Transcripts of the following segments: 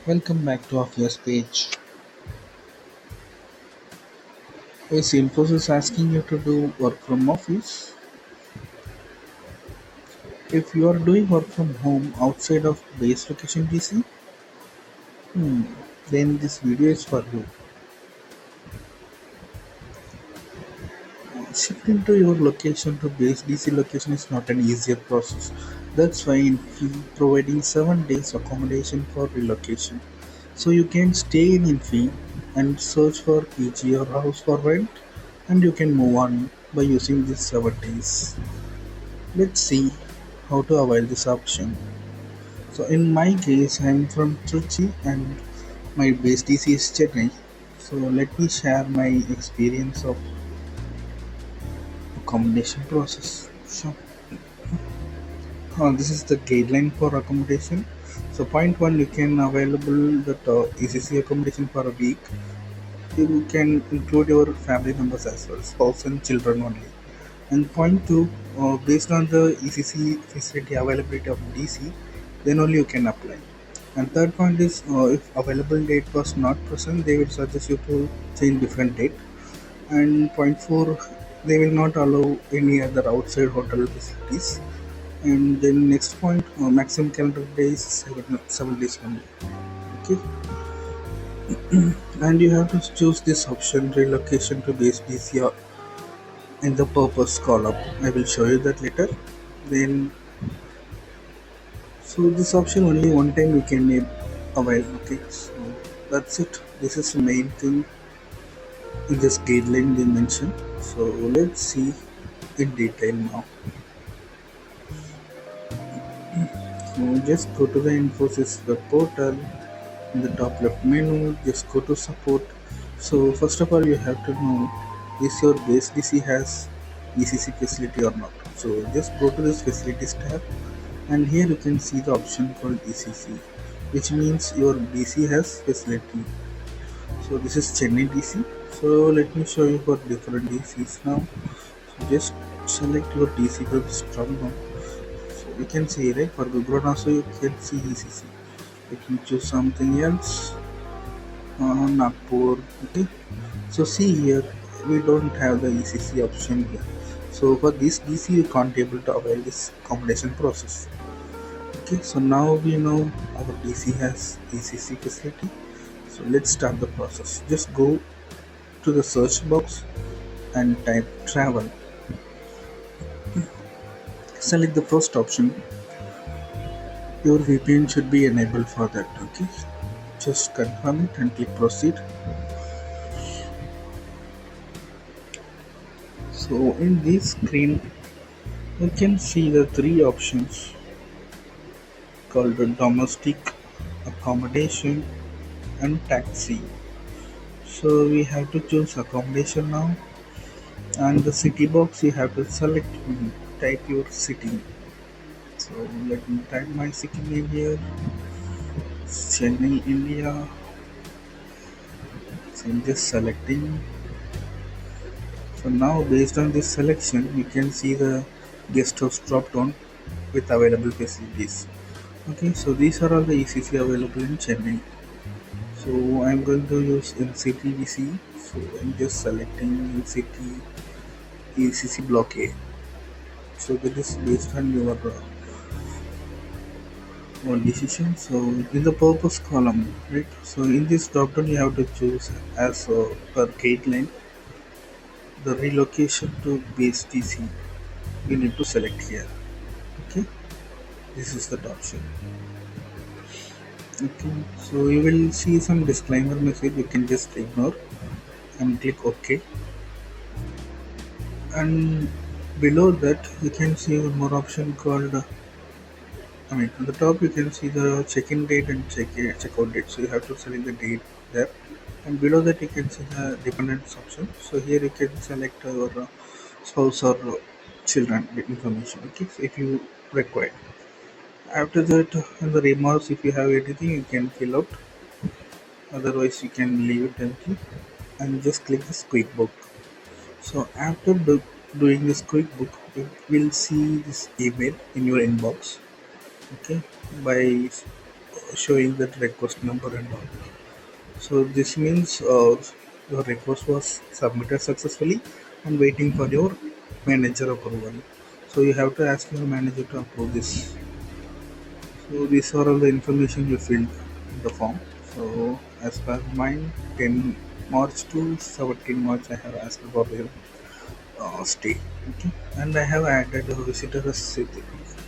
Welcome back to our first page. Is Infosys asking you to do work from office? If you are doing work from home outside of base location DC, then this video is for you. Shifting to your location to base DC location is not an easier process. That's why Infy providing 7 days accommodation for relocation. So you can stay in Infy and search for PG or house for rent, and you can move on by using these 7 days. Let's see how to avoid this option. So in my case, I'm from Trichy and my base DC is Chennai. So let me share my experience of accommodation process. So this is the guideline for accommodation. So point one, you can available the ECC accommodation for a week. You can include your family members as well, spouse and children only. And point two, based on the ECC facility availability of DC, then only you can apply. And third point is, if available date was not present, they will suggest you to change different date. And point four, they will not allow any other outside hotel facilities. And then next point, maximum calendar days 7 days only. Okay, and you have to choose this option relocation to base DC in the purpose column. I will show you that later. Then so this option only one time you can avail. Okay, so that's it. This is the main thing in this guideline they mentioned. So let's see in detail now. So just go to the Infosys web portal. In the top left menu, just go to support. So first of all, you have to know is your base DC has ECC facility or not. So just go to this facilities tab, and here you can see the option called ECC, which means your DC has facility. So this is Chennai DC. So let me show you for different DCs now. So just select your DC from this drop down. So you can see right for Gurgaon also you can see ECC. You can choose something else. Nagpur. Okay. So see here we don't have the ECC option here. So for this DC you can't able to avail this accommodation process. Okay. So now we know our DC has ECC facility. So let's start the process. Just go to the search box and type travel. Select the first option. Your VPN should be enabled for that. Okay, just confirm it and click proceed. So in this screen you can see the three options called the domestic, accommodation and taxi. So we have to choose accommodation now, and the city box you have to select, type your city. So let me type my city name here, Chennai, India. So I'm just selecting. So now based on this selection, you can see the guest house drop down with available facilities. Okay, so these are all the ECC available in Chennai. So I'm going to use NCTDC. So I'm just selecting NCT ECC block A. So that is based on your own decision. So in the purpose column, right? So in this drop down, you have to choose as per guideline the relocation to base DC. You need to select here. Okay, this is the option. Okay, so you will see some disclaimer message. You can just ignore and click OK. And below that, you can see one more option called. On the top you can see the check-in date and checkout date. So you have to select the date there. And below that you can see the dependents option. So here you can select your spouse or children information. Okay, so if you require. After that, in the remarks, if you have anything, you can fill out. Otherwise, you can leave it empty and just click this quick book. So after doing this quick book, you will see this email in your inbox. Okay, by showing that request number and all. So this means your request was submitted successfully and waiting for your manager approval. So you have to ask your manager to approve this. So these are all the information you filled in the form. So as per mine, 10 March to 17 March, I have asked for your stay. Okay, and I have added a visitor as city.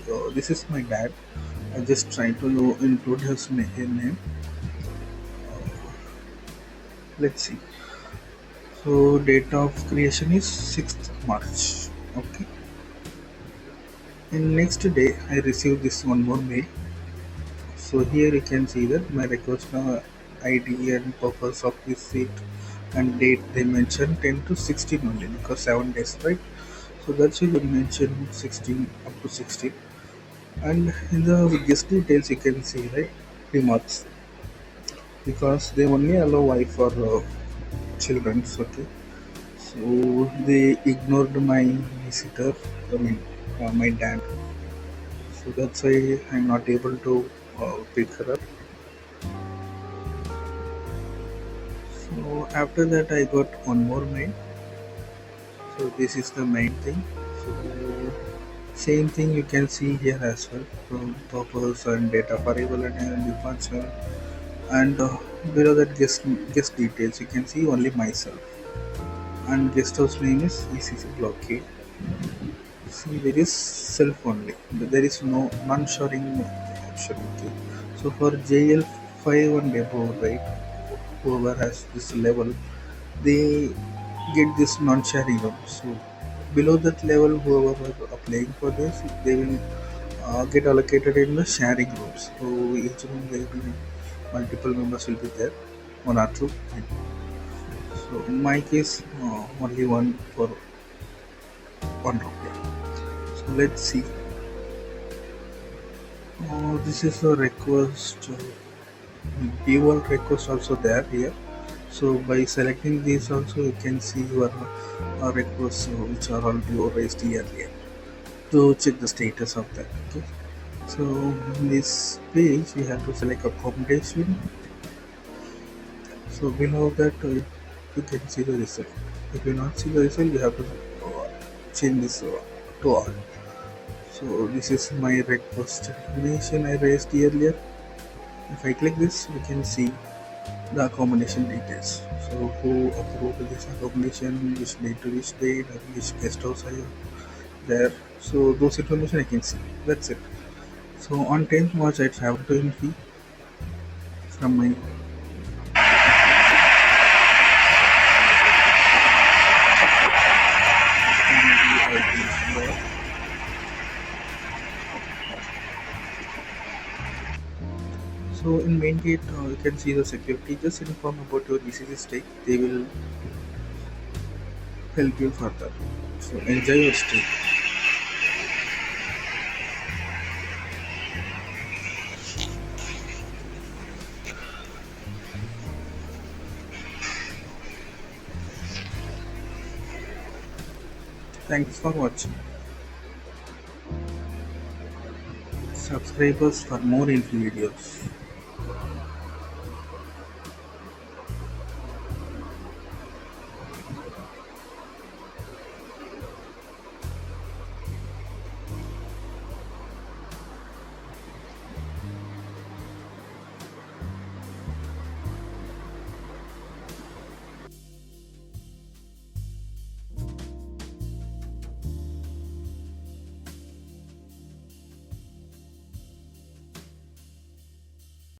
So this is my dad. I just try to include his name. Let's see. So date of creation is 6th March. Okay. And next day I received this one more mail. So here you can see that my request ID and purpose of visit and date they mentioned 10 to 16 only because 7 days, right? So that's why they mentioned 16 up to 16. And in the guest details you can see, right, remarks, because they only allow wife for children. Okay, so they ignored my visitor, I mean my dad. So that's why I'm not able to pick her up. So after that, I got one more mail. So this is the main thing. So same thing you can see here as well. So purpose and data of arrival and departure, and below that guest details you can see only myself, and guest house name is ECC block. See, there is self only. There is no non-sharing option. Okay. So for JL5 and above, right, whoever has this level, they get this non-sharing room. So below that level, whoever are applying for this, they will get allocated in the sharing rooms. So each room there will be multiple members will be there, one or two. So in my case, only one for one room. Yeah. So let's see. This is a request. Default request also there here. So by selecting these also you can see your requests which are already raised earlier to check the status of that. Okay. So in this page we have to select accommodation. So below that you can see the result. If you not see the result, you have to change this to all. So this is my request information I raised earlier. If I click this, we can see the accommodation details. So who approved this accommodation, which date to which date, and which guest house are you there. So those information I can see. That's it. So on 10th March I traveled to Infi from my so in main gate you can see the security. Just inform about your ECC stay. They will help you further. So enjoy your stay. Thanks for watching. Subscribe us for more info videos.